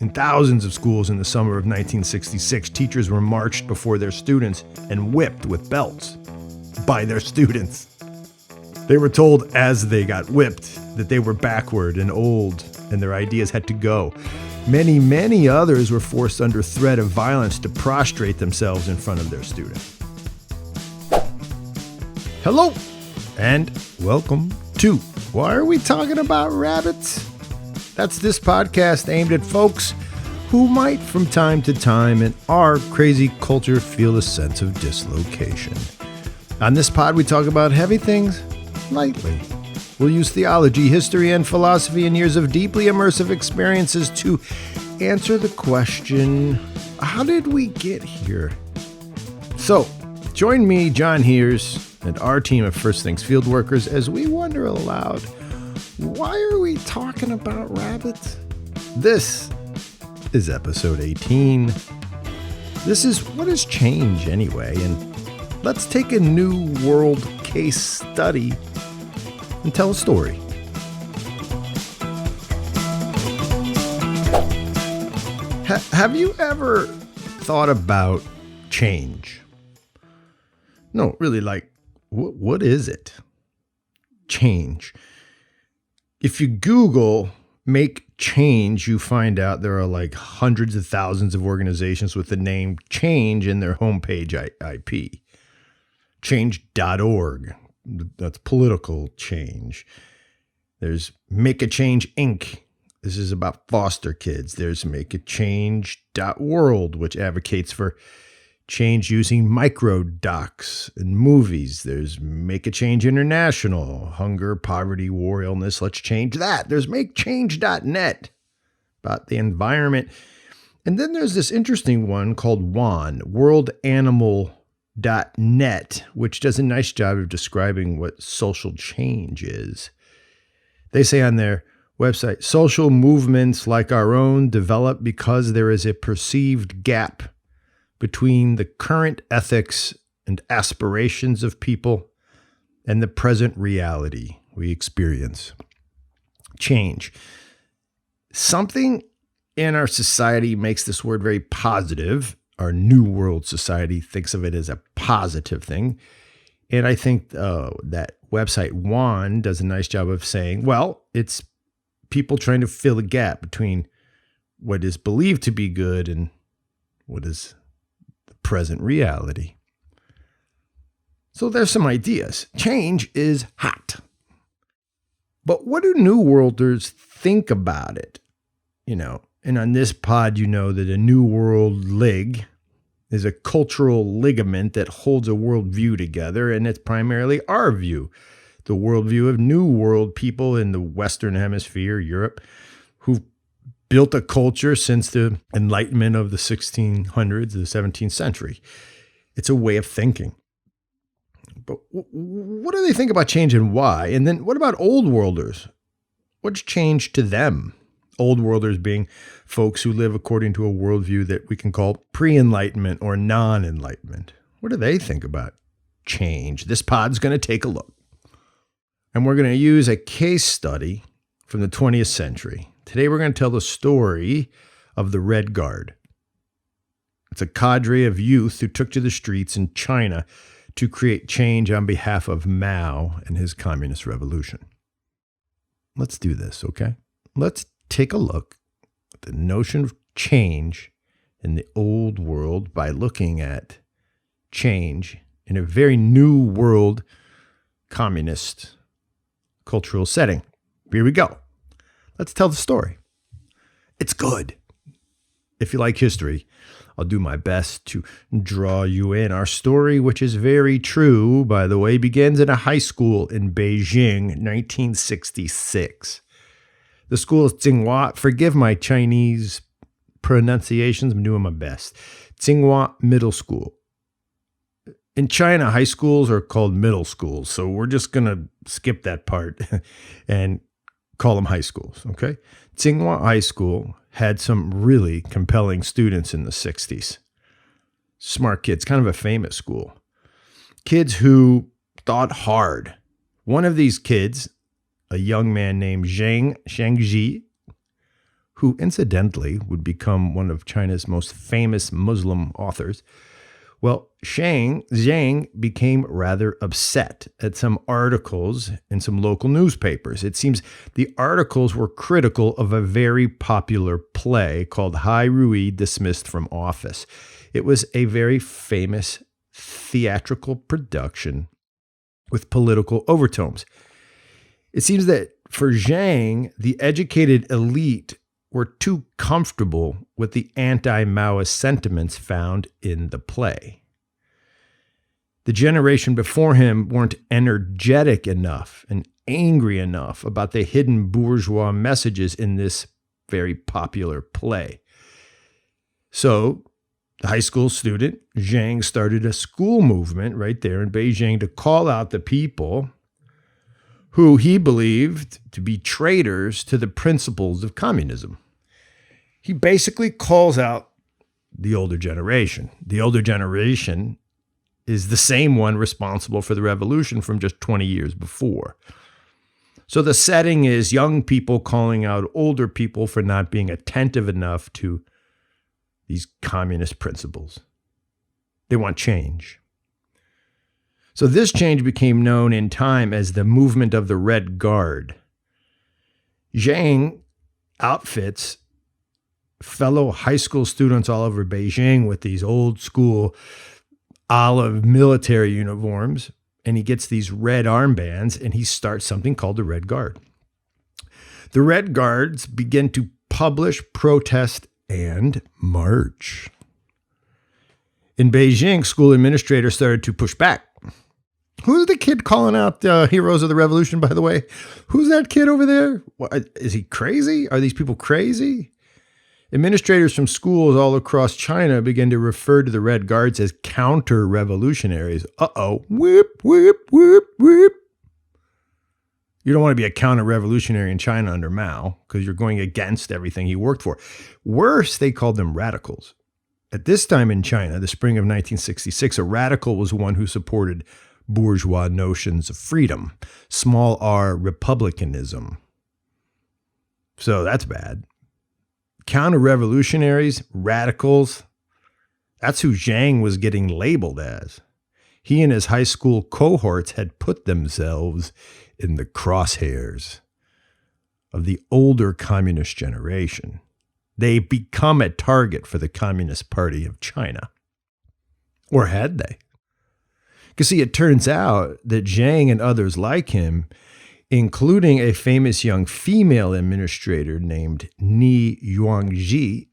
In thousands of schools in the summer of 1966, teachers were marched before their students and whipped with belts by their students. They were told as they got whipped that they were backward and old and their ideas had to go. Many, many others were forced under threat of violence to prostrate themselves in front of their students. Hello, and welcome to Why Are We Talking About Rabbits? That's this podcast aimed at folks who might from time to time in our crazy culture feel a sense of dislocation. On this pod, we talk about heavy things lightly. We'll use theology, history, and philosophy and years of deeply immersive experiences to answer the question, how did we get here? So, join me, John Heers, and our team of First Things field workers as we wonder aloud, why are we talking about rabbits? This is episode 18. This is what is change anyway, and let's take a new world case study and tell a story. Have you ever thought about change? No, really, like, what is it? Change. If you Google make change, you find out there are like hundreds of thousands of organizations with the name change in their homepage IP. Change.org. That's political change. There's Make a Change Inc. This is about foster kids. There's makeachange.world, which advocates for change using microdocs and movies. There's Make a Change International, hunger, poverty, war, illness. Let's change that. There's makechange.net about the environment. And then there's this interesting one called WAN, worldanimal.net, which does a nice job of describing what social change is. They say on their website, social movements like our own develop because there is a perceived gap between the current ethics and aspirations of people and the present reality we experience. Change. Something in our society makes this word very positive. Our New World society thinks of it as a positive thing. And I think that website WAN does a nice job of saying, well, it's people trying to fill a gap between what is believed to be good and what is the present reality. So there's some ideas. Change is hot. But what do New Worlders think about it? And on this pod, you know that a New World Lig is a cultural ligament that holds a worldview together, and it's primarily our view, the worldview of New World people in the Western Hemisphere, Europe, who've built a culture since the Enlightenment of the 1600s, the 17th century. It's a way of thinking. But what do they think about change and why? And then what about Old Worlders? What's changed to them? Old Worlders being folks who live according to a worldview that we can call pre-enlightenment or non-enlightenment. What do they think about change? This pod's going to take a look. And we're going to use a case study from the 20th century. Today we're going to tell the story of the Red Guard. It's a cadre of youth who took to the streets in China to create change on behalf of Mao and his communist revolution. Let's do this, okay? Let's take a look at the notion of change in the old world by looking at change in a very new world communist cultural setting. Here we go. Let's tell the story. It's good. If you like history, I'll do my best to draw you in. Our story, which is very true, by the way, begins in a high school in Beijing, 1966. The school is Tsinghua. Forgive my Chinese pronunciations. I'm doing my best. Tsinghua Middle School. In China, high schools are called middle schools, so we're just going to skip that part and call them high schools, okay? Tsinghua High School had some really compelling students in the 60s. Smart kids, kind of a famous school. Kids who thought hard. One of these kids, a young man named Zhang Shangji, who incidentally would become one of China's most famous Muslim authors. Well, Zhang became rather upset at some articles in some local newspapers. It seems the articles were critical of a very popular play called Hai Rui Dismissed from Office. It was a very famous theatrical production with political overtones. It seems that for Zhang, the educated elite were too comfortable with the anti-Maoist sentiments found in the play. The generation before him weren't energetic enough and angry enough about the hidden bourgeois messages in this very popular play. So, the high school student, Zhang, started a school movement right there in Beijing to call out the people who he believed to be traitors to the principles of communism. He basically calls out the older generation. The older generation is the same one responsible for the revolution from just 20 years before. So the setting is young people calling out older people for not being attentive enough to these communist principles. They want change. So this change became known in time as the movement of the Red Guard. Zhang outfits fellow high school students all over Beijing with these old school olive military uniforms, and he gets these red armbands, and he starts something called the Red Guard. The Red Guards begin to publish, protest, and march. In Beijing, school administrators started to push back. Who's the kid calling out heroes of the revolution, by the way? Who's that kid over there? What, is he crazy? Are these people crazy? Administrators from schools all across China began to refer to the Red Guards as counter-revolutionaries. Uh-oh. Whoop, whoop, whoop, whoop. You don't want to be a counter-revolutionary in China under Mao because you're going against everything he worked for. Worse, they called them radicals. At this time in China, the spring of 1966, a radical was one who supported bourgeois notions of freedom, small r republicanism. So that's bad. Counter-revolutionaries, radicals, that's who Zhang was getting labeled as. He and his high school cohorts had put themselves in the crosshairs of the older communist generation. They become a target for the Communist Party of China. Or had they? Because see, it turns out that Zhang and others like him, including a famous young female administrator named Ni Yuangji,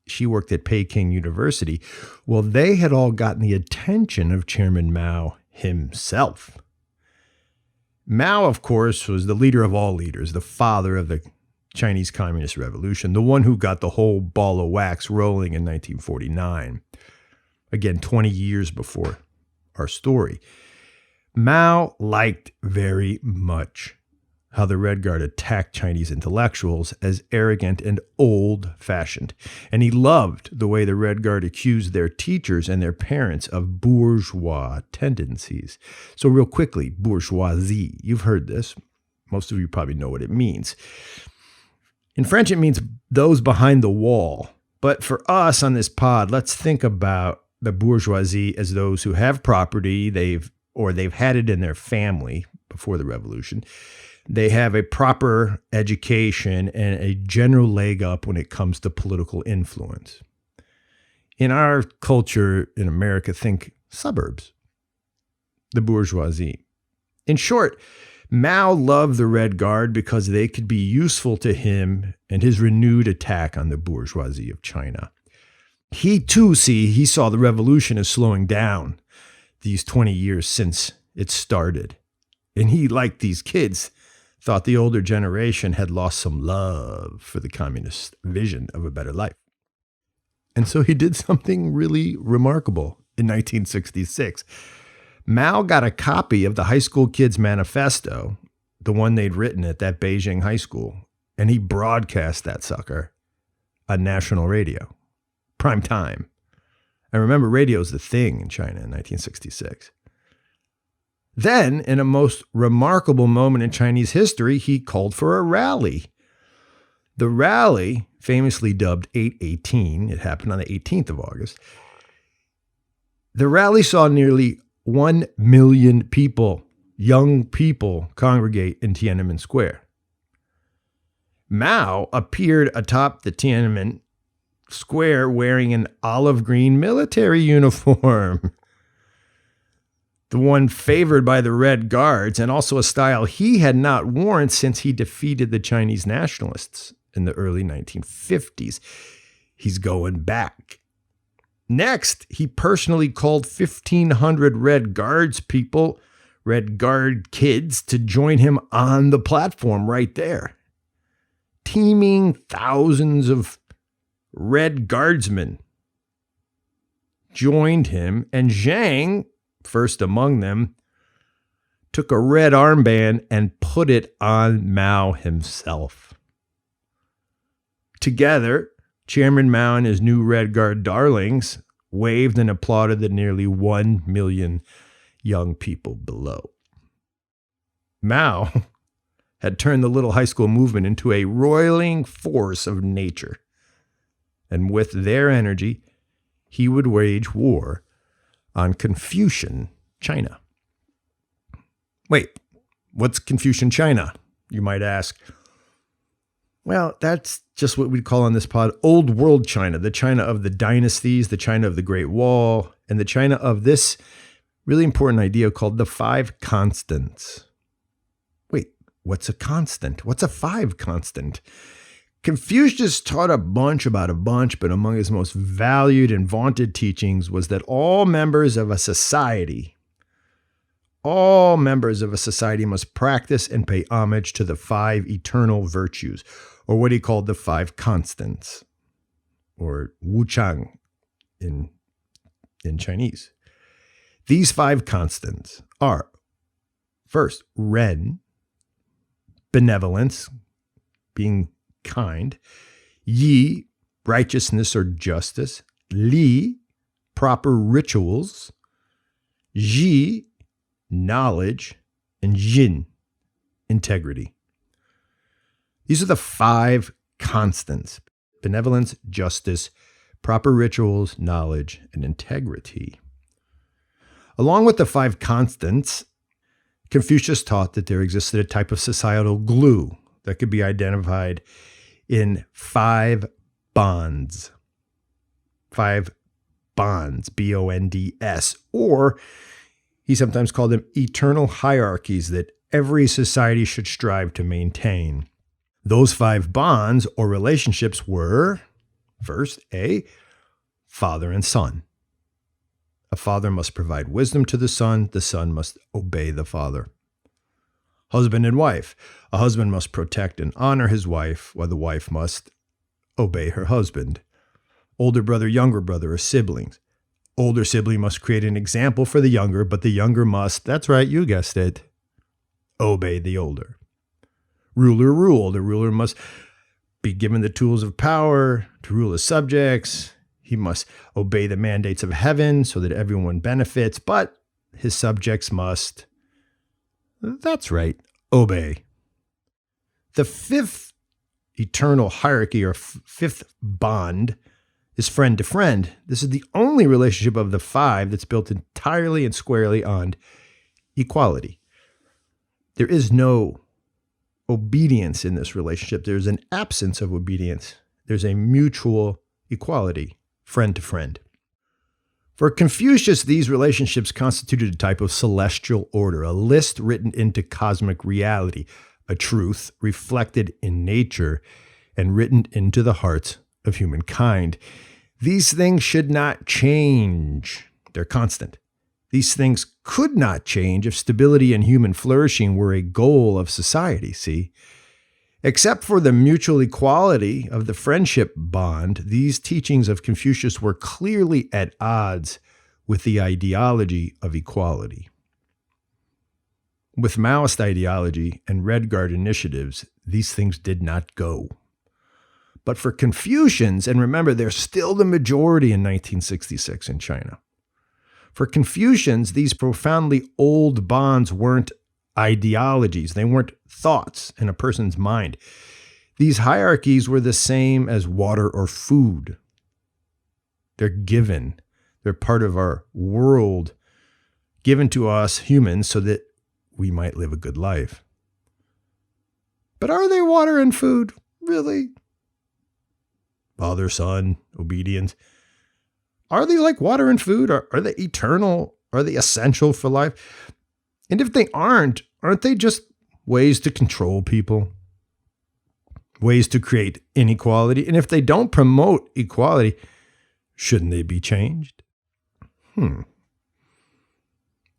she worked at Peking University, well, they had all gotten the attention of Chairman Mao himself. Mao, of course, was the leader of all leaders, the father of the Chinese Communist Revolution, the one who got the whole ball of wax rolling in 1949. Again, 20 years before our story. Mao liked very much how the Red Guard attacked Chinese intellectuals as arrogant and old-fashioned. And he loved the way the Red Guard accused their teachers and their parents of bourgeois tendencies. So real quickly, bourgeoisie, you've heard this. Most of you probably know what it means. In French, it means those behind the wall. But for us on this pod, let's think about the bourgeoisie as those who have property, they've had it in their family before the revolution. They have a proper education and a general leg up when it comes to political influence. In our culture in America, think suburbs, the bourgeoisie. In short, Mao loved the Red Guard because they could be useful to him and his renewed attack on the bourgeoisie of China. He too, he saw the revolution as slowing down these 20 years since it started. And he, like these kids, thought the older generation had lost some love for the communist vision of a better life. And so he did something really remarkable in 1966. Mao got a copy of the high school kids' manifesto, the one they'd written at that Beijing high school, and he broadcast that sucker on national radio, prime time. And remember, radio's the thing in China in 1966. Then, in a most remarkable moment in Chinese history, he called for a rally. The rally, famously dubbed 818, it happened on the 18th of August. The rally saw nearly 1 million people, young people, congregate in Tiananmen Square. Mao appeared atop the Tiananmen Square wearing an olive green military uniform, the one favored by the Red Guards, and also a style he had not worn since he defeated the Chinese nationalists in the early 1950s. He's going back. Next, he personally called 1,500 Red Guards people, Red Guard kids, to join him on the platform right there. Teeming thousands of Red Guardsmen joined him, and Zhang, first among them, took a red armband and put it on Mao himself. Together, Chairman Mao and his new Red Guard darlings waved and applauded the nearly 1 million young people below. Mao had turned the little high school movement into a roiling force of nature. And with their energy, he would wage war on Confucian China. Wait, what's Confucian China, you might ask? Well, that's just what we'd call on this pod Old World China, the China of the dynasties, the China of the Great Wall, and the China of this really important idea called the 5 constants. Wait, what's a constant? What's a 5 constant? Confucius taught a bunch about a bunch, but among his most valued and vaunted teachings was that all members of a society must practice and pay homage to the 5 eternal virtues, or what he called the 5 constants, or wuchang in Chinese. These 5 constants are, first, ren, benevolence, being kind; yi, righteousness or justice; li, proper rituals; ji, knowledge; and jin, integrity. These are the 5 constants: benevolence, justice, proper rituals, knowledge, and integrity. Along with the 5 constants, Confucius taught that there existed a type of societal glue that could be identified in 5 bonds. 5 bonds, bonds, or he sometimes called them eternal hierarchies that every society should strive to maintain. Those 5 bonds or relationships were, first, A, father and son. A father must provide wisdom to the son must obey the father. Husband and wife. A husband must protect and honor his wife, while the wife must obey her husband. Older brother, younger brother, or siblings. Older sibling must create an example for the younger, but the younger must, that's right, you guessed it, obey the older. Ruler, rule. The ruler must be given the tools of power to rule his subjects. He must obey the mandates of heaven so that everyone benefits, but his subjects must, that's right, obey. The 5th eternal hierarchy, or 5th bond, is friend to friend. This is the only relationship of the 5 that's built entirely and squarely on equality. There is no obedience in this relationship. There's an absence of obedience. There's a mutual equality, friend to friend. For Confucius, these relationships constituted a type of celestial order, a list written into cosmic reality, a truth reflected in nature and written into the hearts of humankind. These things should not change. They're constant. These things could not change if stability and human flourishing were a goal of society, see? Except for the mutual equality of the friendship bond, these teachings of Confucius were clearly at odds with the ideology of equality. With Maoist ideology and Red Guard initiatives, these things did not go. But for Confucians, and remember, they're still the majority in 1966 in China. For Confucians, these profoundly old bonds weren't ideologies. They weren't thoughts in a person's mind. These hierarchies were the same as water or food. They're given. They're part of our world, given to us humans so that we might live a good life. But are they water and food? Really? Father, Son, obedience. Are they like water and food? Are they eternal? Are they essential for life? And if they aren't they just ways to control people? Ways to create inequality? And if they don't promote equality, shouldn't they be changed?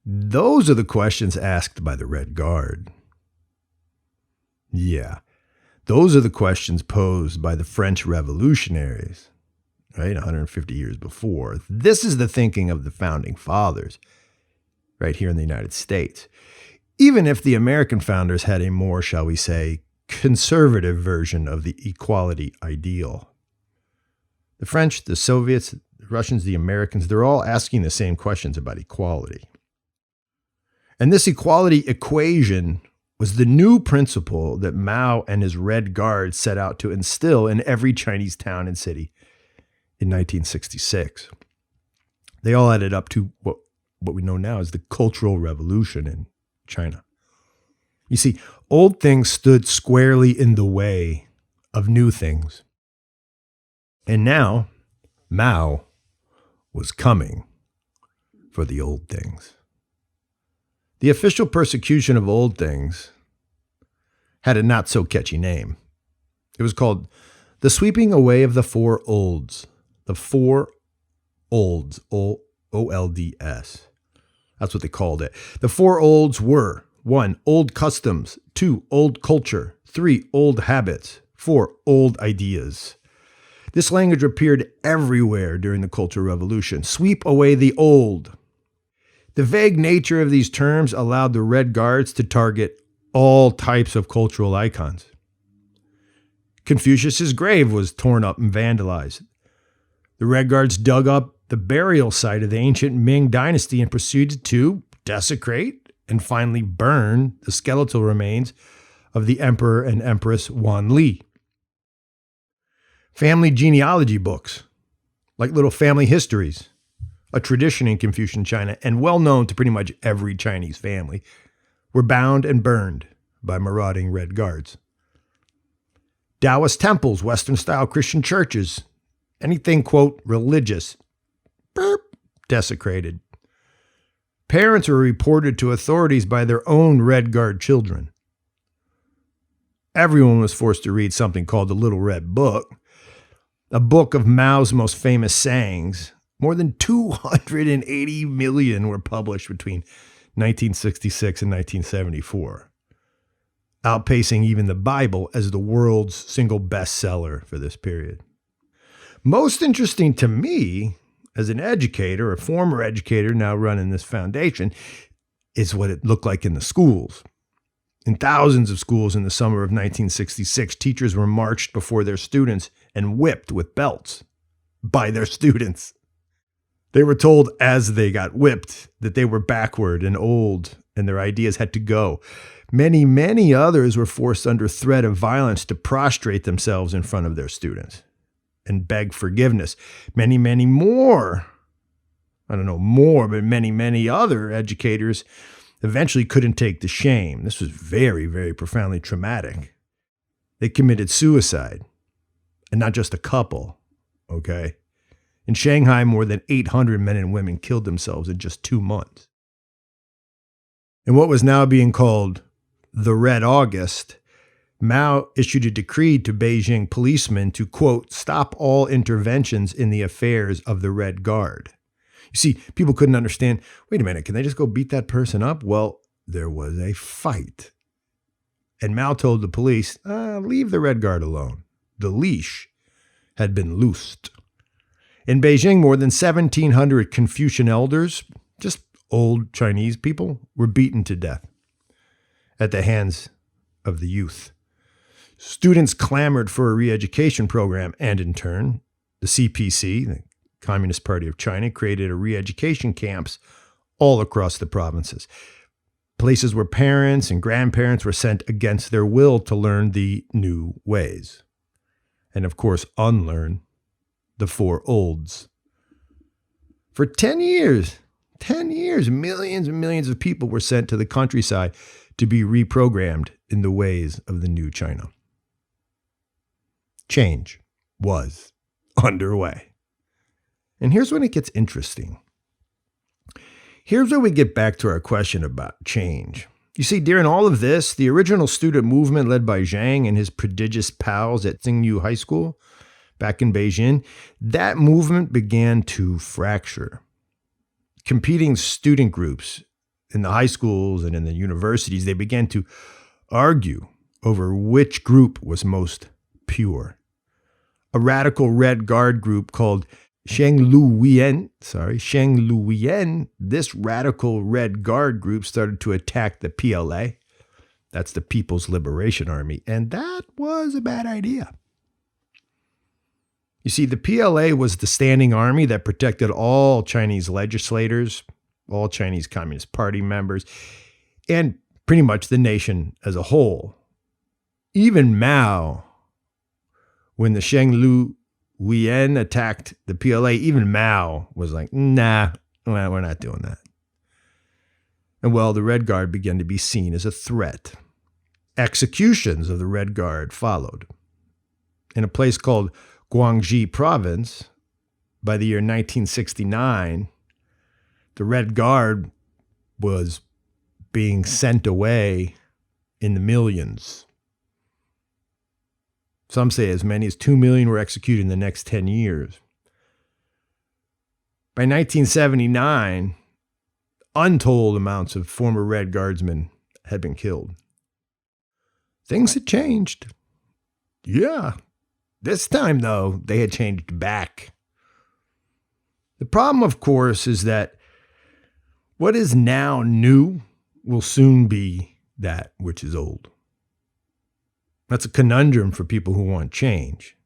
Those are the questions asked by the Red Guard. Yeah, those are the questions posed by the French revolutionaries, right? 150 years before. This is the thinking of the founding fathers, right here in the United States. Even if the American founders had a more, shall we say, conservative version of the equality ideal. The French, the Soviets, the Russians, the Americans, they're all asking the same questions about equality. And this equality equation was the new principle that Mao and his Red Guard set out to instill in every Chinese town and city in 1966. They all added up to what we know now as the Cultural Revolution in China. You see, old things stood squarely in the way of new things. And now, Mao was coming for the old things. The official persecution of old things had a not-so-catchy name. It was called the Sweeping Away of the Four Olds. The Four Olds, O-L-D-S. That's what they called it. The four olds were 1. Old customs. 2. Old culture. 3. Old habits. 4. Old ideas. This language appeared everywhere during the Cultural Revolution. Sweep away the old. The vague nature of these terms allowed the Red Guards to target all types of cultural icons. Confucius's grave was torn up and vandalized. The Red Guards dug up the burial site of the ancient Ming dynasty and proceeded to desecrate and finally burn the skeletal remains of the Emperor and Empress Wan Li. Family genealogy books, like little family histories, a tradition in Confucian China and well known to pretty much every Chinese family, were bound and burned by marauding Red Guards. Taoist temples, Western-style Christian churches, anything, quote, religious, desecrated. Parents were reported to authorities by their own Red Guard children. Everyone was forced to read something called the Little Red Book, a book of Mao's most famous sayings. More than 280 million were published between 1966 and 1974, outpacing even the Bible as the world's single bestseller for this period. Most interesting to me, as an educator, a former educator now running this foundation, is what it looked like in the schools. In thousands of schools in the summer of 1966, teachers were marched before their students and whipped with belts by their students. They were told as they got whipped that they were backward and old and their ideas had to go. Many, many others were forced under threat of violence to prostrate themselves in front of their students and beg forgiveness. Many, many more, many, many other educators eventually couldn't take the shame. This was very, very profoundly traumatic. They committed suicide, and not just a couple, okay? In Shanghai, more than 800 men and women killed themselves in just 2 months. In what was now being called the Red August, Mao issued a decree to Beijing policemen to, quote, stop all interventions in the affairs of the Red Guard. You see, people couldn't understand, wait a minute, can they just go beat that person up? Well, there was a fight. And Mao told the police, leave the Red Guard alone. The leash had been loosed. In Beijing, more than 1,700 Confucian elders, just old Chinese people, were beaten to death at the hands of the youth. Students clamored for a re-education program, and in turn, the CPC, the Communist Party of China, created a re-education camps all across the provinces. places where parents and grandparents were sent against their will to learn the new ways. And of course, unlearn the four olds. For 10 years, millions and millions of people were sent to the countryside to be reprogrammed in the ways of the new China. Change was underway. And here's when it gets interesting. Here's where we get back to our question about change. You see, during all of this, the original student movement led by Zhang and his prodigious pals at Tsingyu High School back in Beijing, that movement began to fracture. Competing student groups in the high schools and in the universities, they began to argue over which group was most pure. A radical Red Guard group called Shengluoyan, this radical Red Guard group started to attack the PLA. That's the People's Liberation Army. And that was a bad idea. You see, the PLA was the standing army that protected all Chinese legislators, all Chinese Communist Party members, and pretty much the nation as a whole. Even Mao, when the Shengluoyan attacked the PLA, even Mao was like, nah, we're not doing that. And well, the Red Guard began to be seen as a threat. Executions of the Red Guard followed. In a place called Guangxi Province, by the year 1969, the Red Guard was being sent away in the millions. Some say as many as 2 million were executed in the next 10 years. By 1979, untold amounts of former Red Guardsmen had been killed. Things had changed. Yeah. This time, though, they had changed back. The problem, of course, is that what is now new will soon be that which is old. That's a conundrum for people who want change.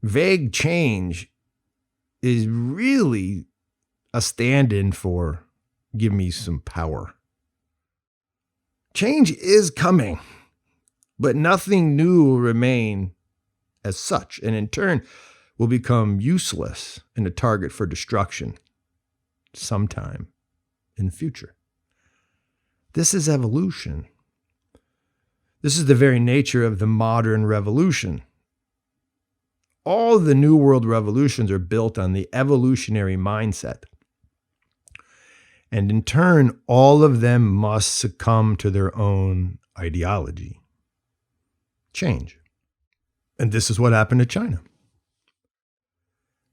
Vague change is really a stand-in for give me some power. Change is coming, but nothing new will remain as such, and in turn will become useless and a target for destruction sometime in the future. This is evolution. This is the very nature of the modern revolution. All the New World revolutions are built on the evolutionary mindset. And in turn, all of them must succumb to their own ideology. Change. And this is what happened to China.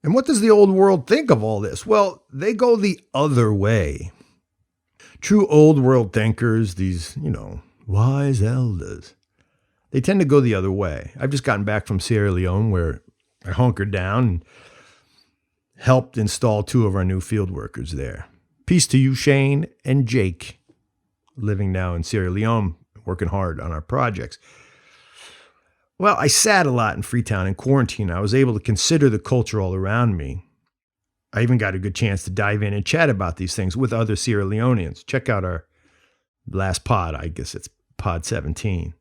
And what does the old world think of all this? Well, they go the other way. True old world thinkers, these, wise elders, they tend to go the other way. I've just gotten back from Sierra Leone where I hunkered down and helped install 2 of our new field workers there. Peace to you, Shane and Jake, living now in Sierra Leone, working hard on our projects. Well, I sat a lot in Freetown in quarantine. I was able to consider the culture all around me. I even got a good chance to dive in and chat about these things with other Sierra Leoneans. Check out our last pod. I guess it's pod 17.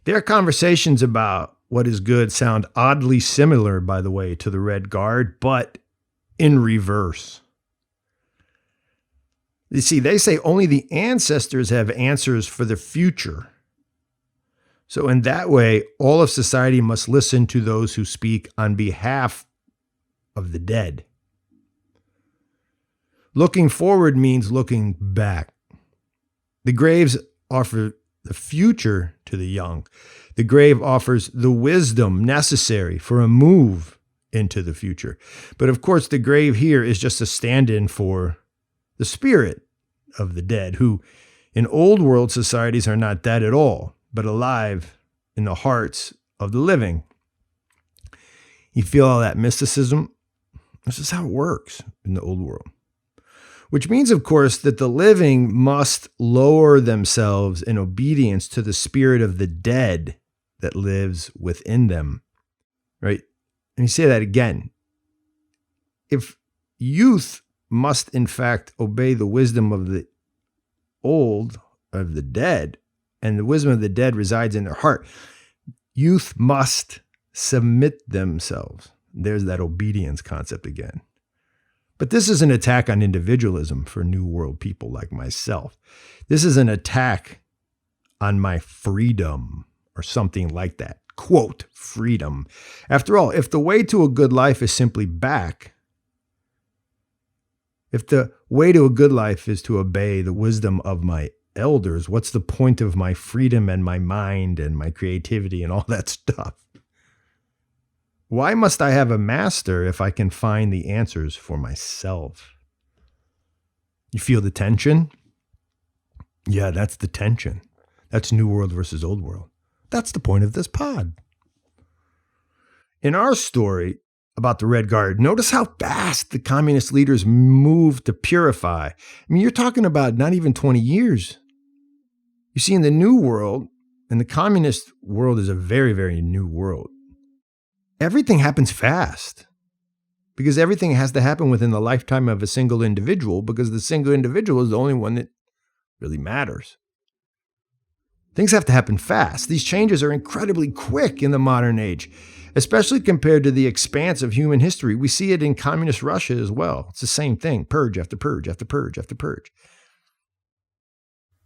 Their conversations about what is good sound oddly similar, by the way, to the Red Guard, but in reverse. You see, they say only the ancestors have answers for the future. So in that way, all of society must listen to those who speak on behalf of the dead. Looking forward means looking back. The graves offer the future to the young. The grave offers the wisdom necessary for a move into the future. But of course, the grave here is just a stand-in for the spirit of the dead, who in old world societies are not dead at all, but alive in the hearts of the living. You feel all that mysticism? This is how it works in the old world. Which means, of course, that the living must lower themselves in obedience to the spirit of the dead that lives within them. Right? Let me say that again. If youth must, in fact, obey the wisdom of the old of the dead, and the wisdom of the dead resides in their heart. Youth must submit themselves. There's that obedience concept again. But this is an attack on individualism for New World people like myself. This is an attack on my freedom or something like that. Quote, freedom. After all, if the way to a good life is simply back, if the way to a good life is to obey the wisdom of my elders, what's the point of my freedom and my mind and my creativity and all that stuff? Why must I have a master if I can find the answers for myself? You feel the tension? Yeah, that's the tension. That's New World versus Old World. That's the point of this pod. In our story about the Red Guard, notice how fast the communist leaders moved to purify. I mean, you're talking about not even 20 years. You see, in the New World, and the communist world is a very, very new world, everything happens fast because everything has to happen within the lifetime of a single individual, because the single individual is the only one that really matters. Things have to happen fast. These changes are incredibly quick in the modern age, especially compared to the expanse of human history. We see it in communist Russia as well. It's the same thing, purge after purge after purge after purge.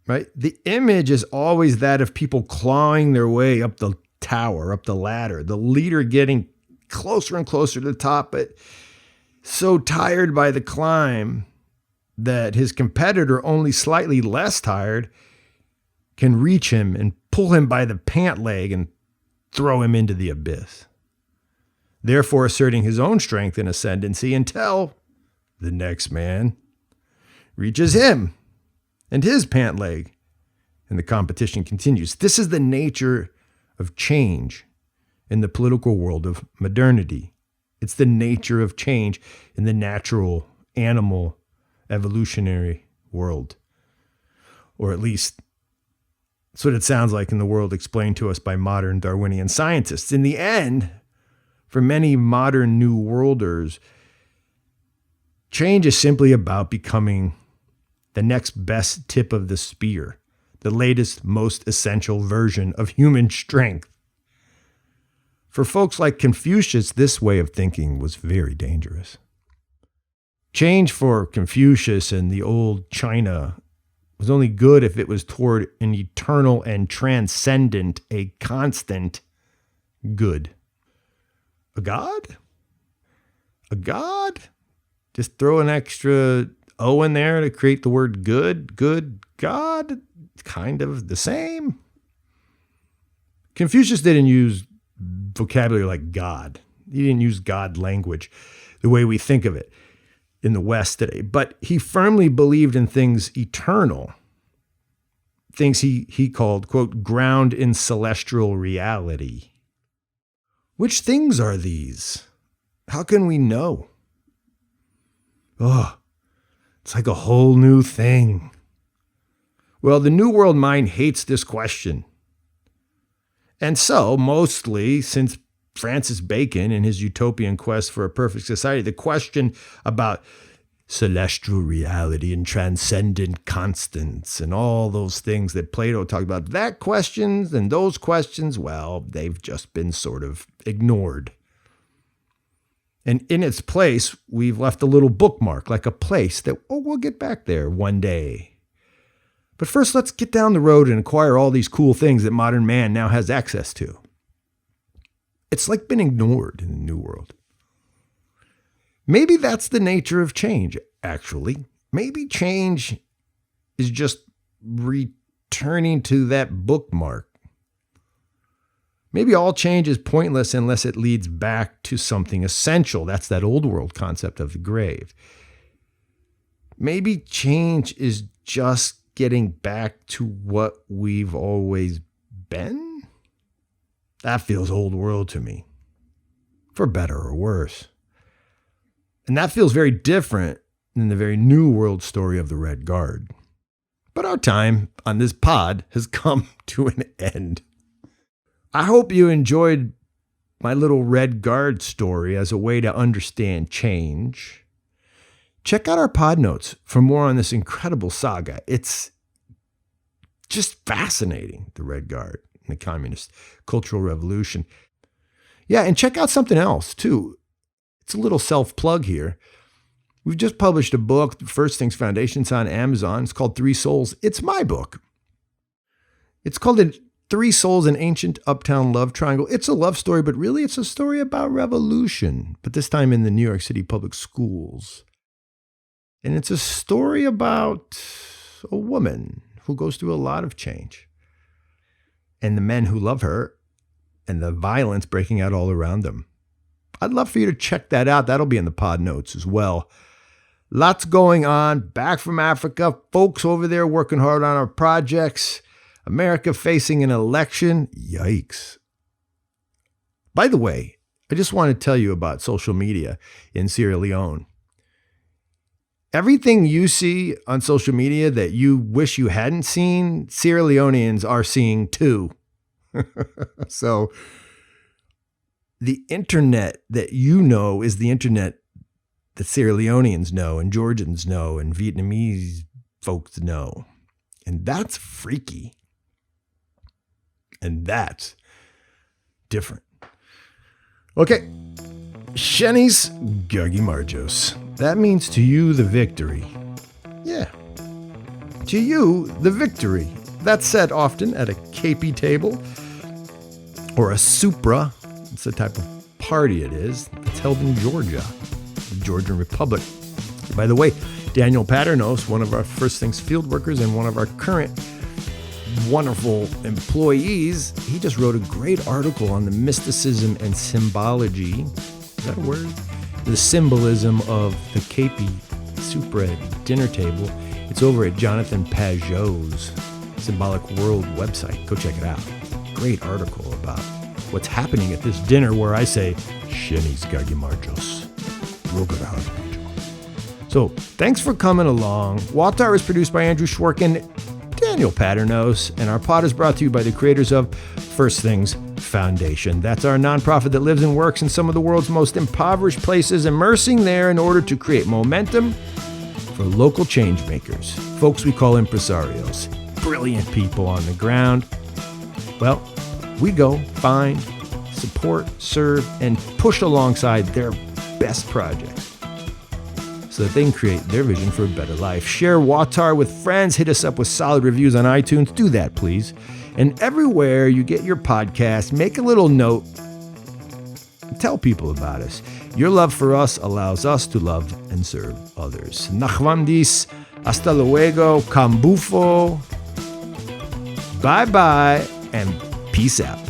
Right? The image is always that of people clawing their way up the tower, up the ladder, the leader getting closer and closer to the top, but so tired by the climb that his competitor, only slightly less tired, can reach him and pull him by the pant leg and throw him into the abyss, therefore asserting his own strength and ascendancy until the next man reaches him and his pant leg, and the competition continues. This is the nature of change in the political world of modernity. It's the nature of change in the natural, animal, evolutionary world. Or at least that's what it sounds like in the world explained to us by modern Darwinian scientists. In the end, for many modern New Worlders, change is simply about becoming the next best tip of the spear, the latest, most essential version of human strength. For folks like Confucius, this way of thinking was very dangerous. Change for Confucius and the old China was only good if it was toward an eternal and transcendent, a constant good. A god? A god? Just throw an extra O in there to create the word good, God, kind of the same. Confucius didn't use vocabulary like God. He didn't use God language the way we think of it in the West today, but he firmly believed in things eternal, things he called, quote, ground in celestial reality. Which things are these? How can we know? Oh, it's like a whole new thing. Well, the New World mind hates this question. And so, mostly since Francis Bacon in his utopian quest for a perfect society, the question about celestial reality and transcendent constants and all those things that Plato talked about, that questions and those questions, well, they've just been sort of ignored. And in its place, we've left a little bookmark, like a place that, oh, we'll get back there one day. But first, let's get down the road and acquire all these cool things that modern man now has access to. It's like been ignored in the New World. Maybe that's the nature of change, actually. Maybe change is just returning to that bookmark. Maybe all change is pointless unless it leads back to something essential. That's that old world concept of the grave. Maybe change is just getting back to what we've always been. That feels old world to me, for better or worse. And that feels very different than the very New World story of the Red Guard. But our time on this pod has come to an end. I hope you enjoyed my little Red Guard story as a way to understand change. Check out our pod notes for more on this incredible saga. It's Just fascinating, the Red Guard and the Communist Cultural Revolution. Yeah, and check out something else, too. It's a little self-plug here. We've just published a book, First Things Foundation. It's on Amazon. It's called Three Souls. It's my book. It's called Three Souls, an Ancient Uptown Love Triangle. It's a love story, but really it's a story about revolution, but this time in the New York City public schools. And it's a story about a woman who goes through a lot of change, and the men who love her, and the violence breaking out all around them. I'd love for you to check that out. That'll be in the pod notes as well. Lots going on. Back from Africa. Folks over there working hard on our projects. America facing an election. Yikes. By the way, I just want to tell you about social media in Sierra Leone. Everything you see on social media that you wish you hadn't seen, Sierra Leoneans are seeing too. So the internet that you know is the internet that Sierra Leoneans know and Georgians know and Vietnamese folks know. And that's freaky. And that's different. Okay. Shenis Gagi Marjos. That means to you the victory. Yeah. To you the victory. That's said often at a KP table or a supra. It's the type of party it is. It's held in Georgia, the Georgian Republic. By the way, Daniel Paternos, one of our First Things field workers and one of our current wonderful employees, he just wrote a great article on the mysticism and symbology. Is that a word? The symbolism of the KP Supra dinner table. It's over at Jonathan Pajot's Symbolic World website. Go check it out. Great article about what's happening at this dinner where I say, Shenis Gagi Marjos. So thanks for coming along. WAWTAR is produced by Andrew Schwarkin, Daniel Paternos, and our pod is brought to you by the creators of First Things Foundation. That's our nonprofit that lives and works in some of the world's most impoverished places, immersing there in order to create momentum for local change makers, folks we call impresarios, brilliant people on the ground. Well, we go find, support, serve, and push alongside their best projects so that they can create their vision for a better life. Share WAWTAR with friends. Hit us up with solid reviews on iTunes. Do that, please. And everywhere you get your podcast, make a little note. Tell people about us. Your love for us allows us to love and serve others. Nachvamdis, hasta luego, kambufo, bye-bye, and peace out.